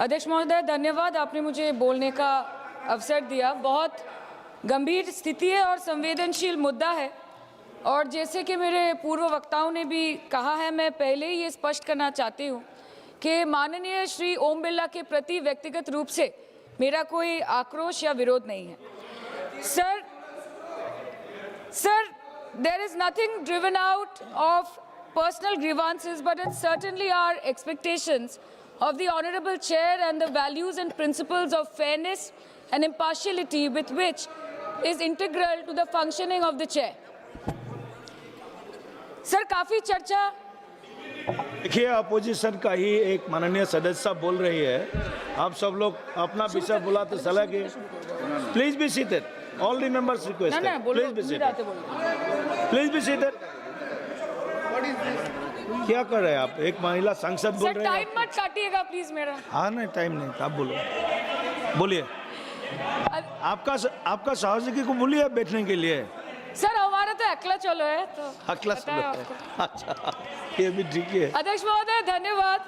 अध्यक्ष महोदय, धन्यवाद, आपने मुझे बोलने का अवसर दिया। बहुत गंभीर स्थिति है और संवेदनशील मुद्दा है, और जैसे कि मेरे पूर्व वक्ताओं ने भी कहा है, मैं पहले ही ये स्पष्ट करना चाहती हूँ कि माननीय श्री ओम बिरला के प्रति व्यक्तिगत रूप से मेरा कोई आक्रोश या विरोध नहीं है। Sir, there is nothing driven out of personal grievances, but it's certainly our expectations of the Honorable Chair and the values and principles of fairness and impartiality with which is integral to the functioning of the Chair. Sir, काफ़ी चर्चा। देखिए, opposition का ही एक माननीय सदस्य साहब बोल रही है, आप सब लोग अपना विषय बुलाते चला गए। Please be seated, all the members request, please be seated, please be seated. क्या कर रहे हैं आप? एक महिला सांसद बोल रहे हैं। टाइम मत काटिएगा प्लीज मेरा। हाँ, नहीं टाइम नहीं, आप बोलो, बोलिए। आपका सहयोगी को बोलिए बैठने के लिए। सर, हमारा तो अकेला चलो है, तो अकेला चलो है। अच्छा, ये भी ठीक है। अध्यक्ष महोदय, धन्यवाद,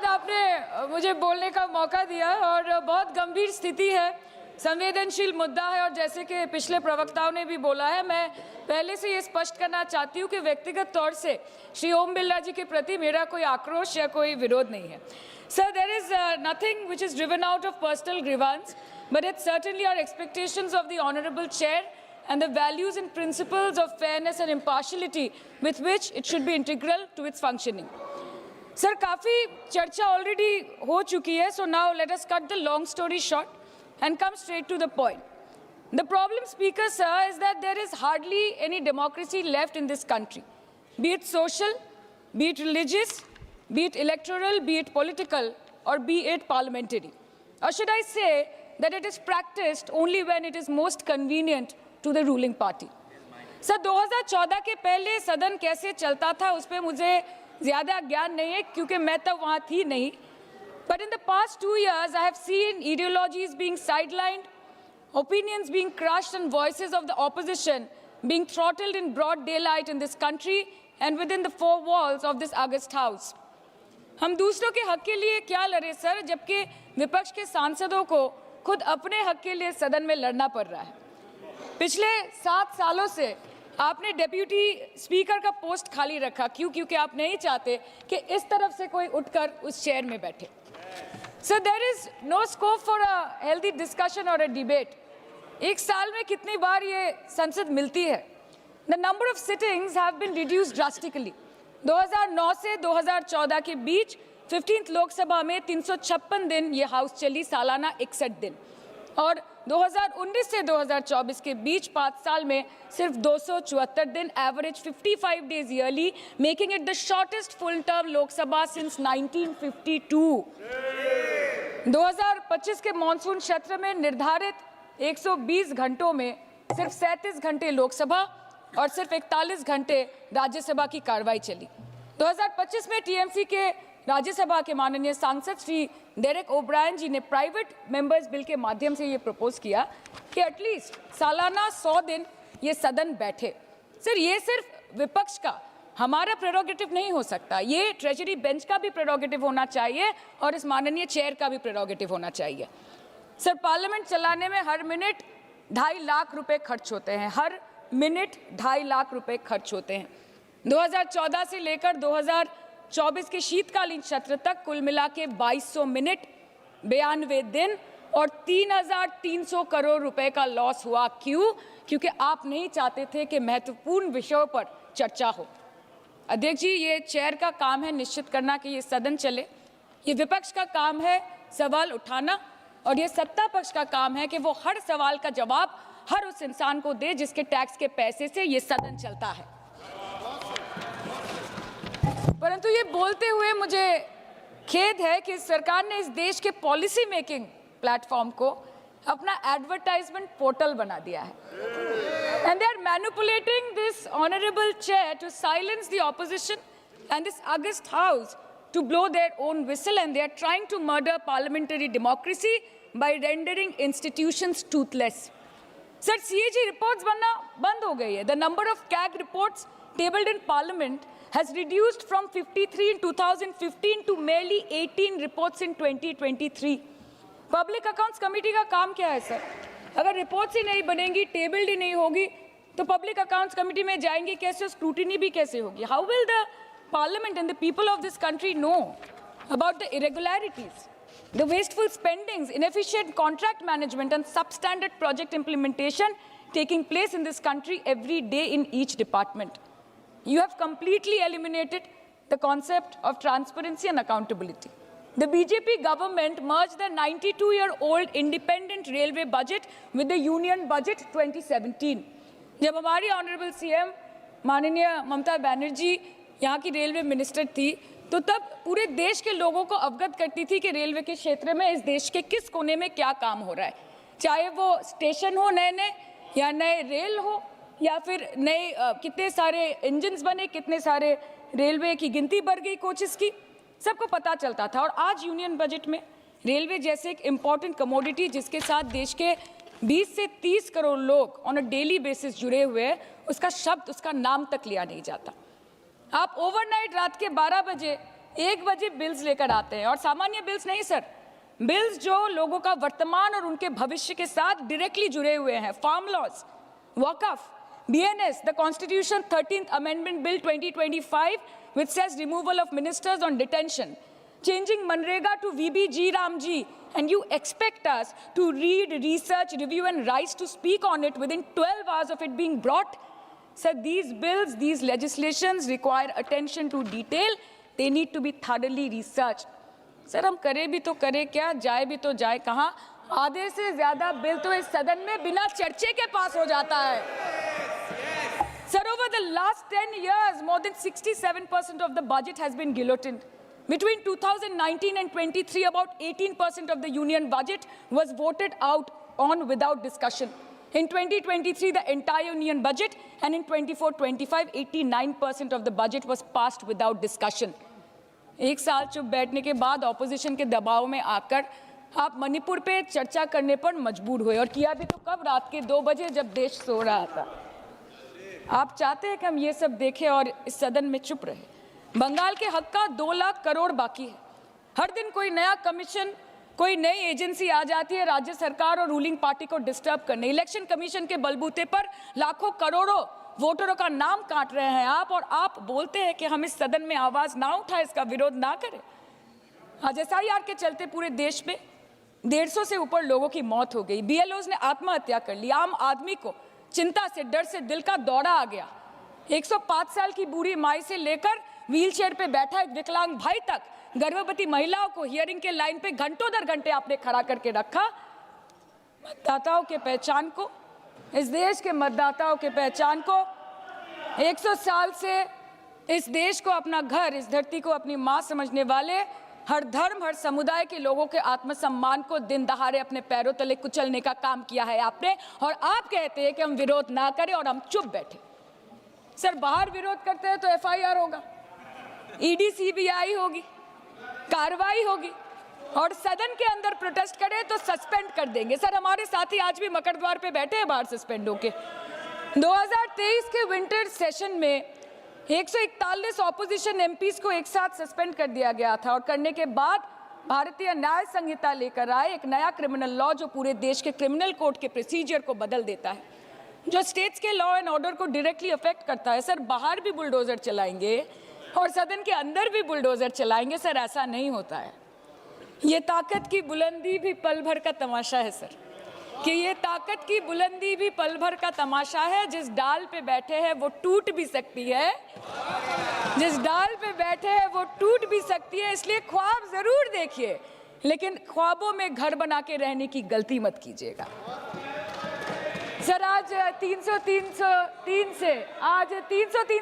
आपने मुझे बोलने का मौका दिया। और बहुत गंभीर स्थिति है, संवेदनशील मुद्दा है, और जैसे कि पिछले प्रवक्ताओं ने भी बोला है, मैं पहले से ये स्पष्ट करना चाहती हूँ कि व्यक्तिगत तौर से श्री ओम बिरला जी के प्रति मेरा कोई आक्रोश या कोई विरोध नहीं है। Sir, there is nothing which is driven out of personal grievance, but it's certainly our expectations of the honourable chair and the values and principles of fairness and impartiality with which it should be integral to its functioning. Sir, काफ़ी चर्चा already हो चुकी है, so now let us cut the long story short and come straight to the point. The problem, Speaker sir, is that there is hardly any democracy left in this country, be it social, be it religious, be it electoral, be it political, or be it parliamentary. Or should I say that it is practiced only when it is most convenient to the ruling party. Sir, 2014 के पहले सदन कैसे चलता था उस पर मुझे ज़्यादा ज्ञान नहीं है, क्योंकि मैं तब वहाँ थी नहीं। But in the past 2 years, I have seen ideologies being sidelined, opinions being crushed, and voices of the opposition being throttled in broad daylight in this country and within the 4 walls of this August House. हम दूसरों के हक के लिए क्या लड़े sir, जबकि विपक्ष के सांसदों को खुद अपने हक के लिए सदन में लड़ना पड़ रहा है। पिछले 7 सालों से आपने डेप्यूटी स्पीकर का पोस्ट खाली रखा। क्यों? क्योंकि आप नहीं चाहते कि इस तरफ से कोई उठकर उस चेयर में बैठे। So there is no scope for a healthy discussion और अ डिबेट। एक साल में कितनी बार ये संसद मिलती है? The number of sittings have been reduced drastically. 2009 से 2014 के बीच 15th लोकसभा में 356 दिन ये हाउस चली, सालाना 61 दिन, और 2019 से 2024 के बीच 5 साल में सिर्फ 274 दिन, average 55 days yearly, making it the shortest full term Lok Sabha since 1952। 2025 के मॉनसून सत्र में निर्धारित 120 घंटों में सिर्फ 37 घंटे लोकसभा और सिर्फ 41 घंटे राज्यसभा की कार्रवाई चली। 2025 में टीएमसी के राज्यसभा के माननीय सांसद श्री डेरेक ओब्रायन जी ने प्राइवेट मेंबर्स बिल के माध्यम से ये प्रपोज किया कि एटलीस्ट सालाना 100 दिन ये सदन बैठे। सर, ये सिर्फ विपक्ष का, हमारा प्रेरोगेटिव नहीं हो सकता, ये ट्रेजरी बेंच का भी प्रेरोगेटिव होना चाहिए और इस माननीय चेयर का भी प्रेरोगेटिव होना चाहिए। सर, पार्लियामेंट चलाने में हर मिनट 2.5 लाख रुपए खर्च होते हैं, हर मिनट 2.5 लाख रुपए खर्च होते हैं। 2014 से लेकर 2024 के शीतकालीन सत्र तक कुल मिला के 2200 मिनट, 92 दिन और 3,300 करोड़ रुपए का लॉस हुआ। क्यों? क्योंकि आप नहीं चाहते थे कि महत्वपूर्ण विषयों पर चर्चा हो। अध्यक्ष जी, ये चेयर का काम है निश्चित करना कि ये सदन चले, ये विपक्ष का काम है सवाल उठाना, और ये सत्ता पक्ष का काम है कि वो हर सवाल का जवाब हर उस इंसान को दे जिसके टैक्स के पैसे से ये सदन चलता है। परंतु ये बोलते हुए मुझे खेद है कि सरकार ने इस देश के पॉलिसी मेकिंग प्लेटफॉर्म को अपना एडवर्टाइजमेंट पोर्टल बना दिया है। And they are manipulating this honourable chair to silence the opposition and this august house to blow their own whistle, and they are trying to murder parliamentary democracy by rendering institutions toothless. Sir, CAG reports बनना बंद हो गई है। The number of CAG reports tabled in Parliament has reduced from 53 in 2015 to merely 18 reports in 2023. Public accounts committee का काम क्या है sir? अगर रिपोर्ट्स ही नहीं बनेंगी, टेबल्ड ही नहीं होगी, तो पब्लिक अकाउंट्स कमेटी में जाएंगे कैसे, स्क्रूटिनी भी कैसे होगी? How will the Parliament and the people of this country know about the irregularities, the wasteful spendings, inefficient contract management and substandard project implementation taking place in this country every day in each department? You have completely eliminated the concept of transparency and accountability. The BJP government merged the 92-year-old independent railway budget with the union budget 2017. जब हमारी honourable CM माननीय ममता बनर्जी यहाँ की railway minister थी, तो तब पूरे देश के लोगों को अवगत करती थी कि रेलवे के क्षेत्र में इस देश के किस कोने में क्या काम हो रहा है, चाहे वो स्टेशन हो नए नए या नए रेल हो या फिर नए कितने सारे इंजन्स बने, कितने सारे रेलवे की गिनती बढ़ गई कोचेस की, सबको पता चलता था। और आज यूनियन बजट में रेलवे जैसे एक इम्पॉर्टेंट कमोडिटी जिसके साथ देश के 20 से 30 करोड़ लोग ऑन अ डेली बेसिस जुड़े हुए हैं, उसका शब्द, उसका नाम तक लिया नहीं जाता। आप ओवरनाइट रात के 12 बजे 1 बजे बिल्स लेकर आते हैं, और सामान्य बिल्स नहीं सर, बिल्स जो लोगों का वर्तमान और उनके भविष्य के साथ डायरेक्टली जुड़े हुए हैं। फार्म लॉज, वकफ, BNS, the Constitution 13th Amendment Bill 2025, which says removal of ministers on detention, changing Manrega to VBG Ramji, and you expect us to read, research, review and rise to speak on it within 12 hours of it being brought? Sir, these bills, these legislations require attention to detail. They need to be thoroughly researched. Sir, हम करें भी तो करें क्या, जाए भी तो जाए कहाँ? आधे से ज्यादा बिल तो इस सदन में बिना चर्चे के पास हो जाता है। Sir, over the last 10 years, more than 67% of the budget has been guillotined. Between 2019 and 23, about 18% of the union budget was voted out on without discussion. In 2023, the entire union budget, and in 24-25, 89% of the budget was passed without discussion. एक साल चुप बैठने के बाद opposition के दबाव में आकर आप मणिपुर पे चर्चा करने पर मजबूर हुए, और किया भी तो कब, रात के 2 बजे जब देश सो रहा था। आप चाहते हैं कि हम ये सब देखें और इस सदन में चुप रहे। बंगाल के हक का 2 लाख करोड़ बाकी है। हर दिन कोई नया कमीशन, कोई नई एजेंसी आ जाती है राज्य सरकार और रूलिंग पार्टी को डिस्टर्ब करने। इलेक्शन कमीशन के बलबूते पर लाखों करोड़ों वोटरों का नाम काट रहे हैं आप, और आप बोलते हैं कि हम इस सदन में आवाज ना उठाएं, इसका विरोध ना करें। आज SIR के चलते पूरे देश में 150 से ऊपर लोगों की मौत हो गई। BLOs ने आत्महत्या कर ली। आम आदमी को चिंता से, डर से दिल का दौरा आ गया। 105 साल की बूढ़ी माई से लेकर व्हीलचेयर पे बैठा एक विकलांग भाई तक, गर्भवती महिलाओं को हियरिंग के लाइन पे घंटों दर घंटे आपने खड़ा करके रखा। मतदाताओं के पहचान को, इस देश के मतदाताओं के पहचान को, 100 साल से इस देश को अपना घर, इस धरती को अपनी माँ समझने वाले, हर धर्म, हर समुदाय के लोगों के आत्मसम्मान को दिन दहाड़े अपने पैरों तले कुचलने का काम किया है आपने, और आप कहते हैं कि हम विरोध ना करें और हम चुप बैठे। सर, बाहर विरोध करते हैं तो FIR होगा, ED CBI होगी, कार्रवाई होगी, और सदन के अंदर प्रोटेस्ट करें तो सस्पेंड कर देंगे। सर, हमारे साथी आज भी मकरद्वार पे बैठे हैं बाहर सस्पेंड होके। 2023 के विंटर सेशन में 141 ऑपोजिशन MPs को एक साथ सस्पेंड कर दिया गया था, और करने के बाद भारतीय न्याय संहिता लेकर आए एक नया क्रिमिनल लॉ जो पूरे देश के क्रिमिनल कोड के प्रोसीजर को बदल देता है, जो स्टेट्स के लॉ एंड ऑर्डर को डायरेक्टली अफेक्ट करता है। सर, बाहर भी बुलडोजर चलाएंगे और सदन के अंदर भी बुलडोजर चलाएंगे। सर, ऐसा नहीं होता है। ये ताकत की बुलंदी भी पल भर का तमाशा है सर, कि ये ताकत की बुलंदी भी पल भर का तमाशा है। जिस डाल पे बैठे हैं वो टूट भी सकती है, जिस डाल पे बैठे हैं वो टूट भी सकती है। इसलिए ख्वाब जरूर देखिए, लेकिन ख्वाबों में घर बना के रहने की गलती मत कीजिएगा। सर, आज 303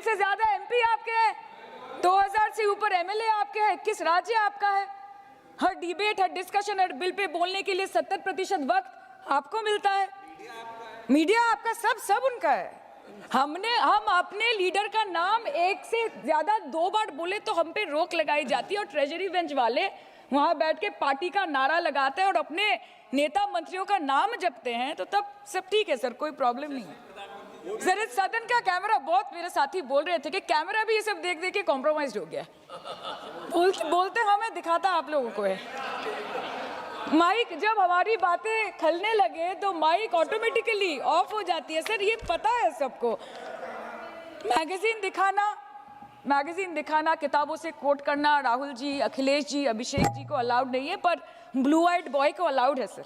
से ज्यादा MP आपके हैं, 2000 से ऊपर MLA आपके हैं, 21 राज्य आपका है। हर डिबेट, हर डिस्कशन, हर बिल पे बोलने के लिए 70% वक्त आपको मिलता है। मीडिया आपका, सब उनका है। हम अपने लीडर का नाम 1 से ज्यादा 2 बार बोले तो हम पे रोक लगाई जाती है, और ट्रेजरी बेंच वाले वहां बैठ के पार्टी का नारा लगाते हैं और अपने नेता मंत्रियों का नाम जपते हैं, तो तब सब ठीक है सर, कोई प्रॉब्लम नहीं है। सर इस सदन का कैमरा, बहुत मेरे साथी बोल रहे थे कि कैमरा भी ये सब देख देख के कॉम्प्रोमाइज हो गया। बोलते हमें दिखाता आप लोगों को है। माइक जब हमारी बातें खलने लगे तो माइक ऑटोमेटिकली ऑफ हो जाती है सर, ये पता है सबको। मैगजीन दिखाना, किताबों से कोट करना राहुल जी, अखिलेश जी, अभिषेक जी को अलाउड नहीं है, पर ब्लू आइड बॉय को अलाउड है सर,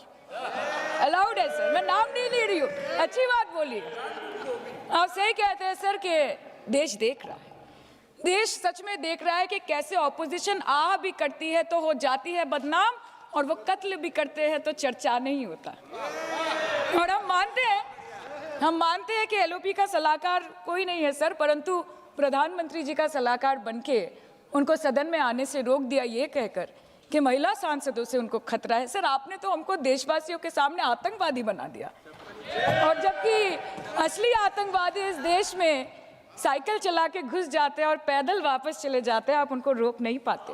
अलाउड है सर। मैं नाम नहीं ले रही हूँ, अच्छी बात बोली। आप सही कहते हैं सर कि देश देख रहा है, देश सच में देख रहा है कि कैसे ऑपोजिशन आह भी करती है तो हो जाती है बदनाम, और वो कत्ल भी करते हैं तो चर्चा नहीं होता। और हम मानते हैं कि एलओपी का सलाहकार कोई नहीं है सर, परंतु प्रधानमंत्री जी का सलाहकार बनके उनको सदन में आने से रोक दिया ये कहकर कि महिला सांसदों से उनको खतरा है। सर आपने तो हमको देशवासियों के सामने आतंकवादी बना दिया, और जबकि असली आतंकवादी इस देश में साइकिल चला के घुस जाते हैं और पैदल वापस चले जाते हैं, आप उनको रोक नहीं पाते।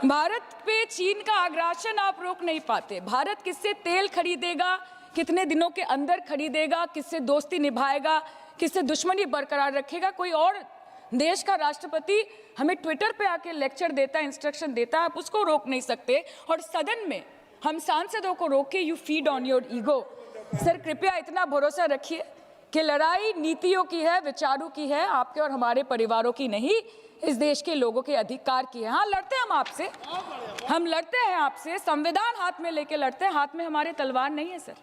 भारत पे चीन का आग्रासन आप रोक नहीं पाते। भारत किससे तेल खरीदेगा, कितने दिनों के अंदर खरीदेगा, किससे दोस्ती निभाएगा, किससे दुश्मनी बरकरार रखेगा, कोई और देश का राष्ट्रपति हमें ट्विटर पे आके लेक्चर देता है, इंस्ट्रक्शन देता है, आप उसको रोक नहीं सकते। और सदन में हम सांसदों को रोके, you feed on your ego. Sir कृपया इतना भरोसा रखिए कि लड़ाई नीतियों की है, विचारों की है, आपके और हमारे परिवारों की नहीं, इस देश के लोगों के अधिकार की है। हाँ लड़ते हैं हम आपसे, हम लड़ते हैं आपसे, संविधान हाथ में लेके लड़ते हैं, हाथ में हमारे तलवार नहीं है सर।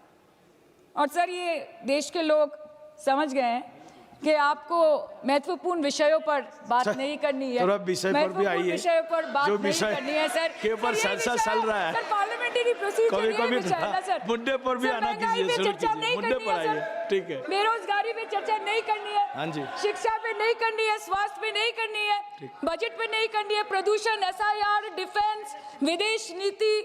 और सर ये देश के लोग समझ गए हैं कि आपको महत्वपूर्ण विषयों पर बात नहीं करनी है, विषय पर भी आइए, विषयों पर बात नहीं करनी है सर, के ऊपर चर्चा चल रहा है, सर पार्लियामेंटरी प्रोसीजर कभी सर, मुद्दे पर भी आना कीजिए, चर्चा नहीं मुद्दे पर आइए, ठीक है। बेरोजगारी पे चर्चा नहीं करनी है, हाँ जी, शिक्षा पे नहीं करनी है, स्वास्थ्य पे नहीं करनी है, बजट पे नहीं करनी है, प्रदूषण, एसआईआर, डिफेंस, विदेश नीति,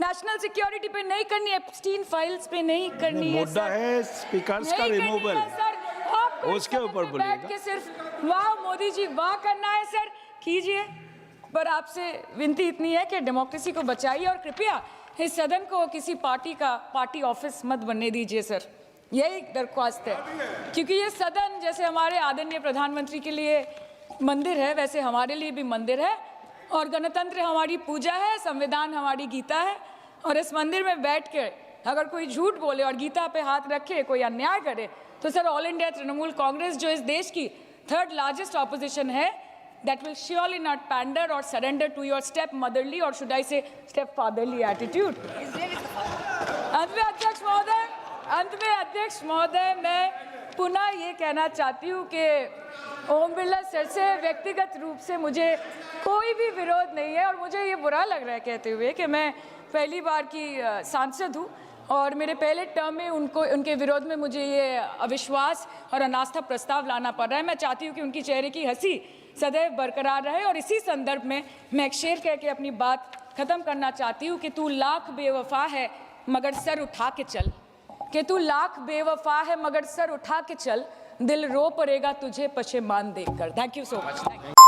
नेशनल सिक्योरिटी पे नहीं करनी है, एप्स्टीन फाइल्स पे नहीं करनी है। मुद्दा है स्पीकर्स का रिमूवल, उसके ऊपर बोलिएगा। के सिर्फ वाह मोदी जी वाह करना है सर, कीजिए, पर आपसे विनती इतनी है कि डेमोक्रेसी को बचाइए और कृपया इस सदन को किसी पार्टी ऑफिस मत बनने दीजिए सर, यही दरख्वास्त है। क्योंकि ये सदन जैसे हमारे आदरणीय प्रधानमंत्री के लिए मंदिर है, वैसे हमारे लिए भी मंदिर है, और गणतंत्र हमारी पूजा है, संविधान हमारी गीता है। और इस मंदिर में बैठ के अगर कोई झूठ बोले और गीता पे हाथ रखे, कोई अन्याय करे, तो sir all India Trinamool Congress जो इस देश की थर्ड लार्जेस्ट ऑपोजिशन है, that will surely not pander और surrender to your step motherly और should I say step fatherly attitude. अंत में अध्यक्ष महोदय मैं पुनः ये कहना चाहती हूँ कि ओम बिरला सर से व्यक्तिगत रूप से मुझे कोई भी विरोध नहीं है, और मुझे ये बुरा लग रहा है कहते हुए कि मैं पहली बार की सांसद हूँ और मेरे पहले टर्म में उनके विरोध में मुझे ये अविश्वास और अनास्था प्रस्ताव लाना पड़ रहा है। मैं चाहती हूँ कि उनकी चेहरे की हंसी सदैव बरकरार रहे, और इसी संदर्भ में मैं एक शेर कह के अपनी बात खत्म करना चाहती हूँ कि तू लाख बेवफा है मगर सर उठा के चल, कि तू लाख बेवफा है मगर सर उठा के चल, दिल रो पड़ेगा तुझे पशेमान देखकर। Thank you so much.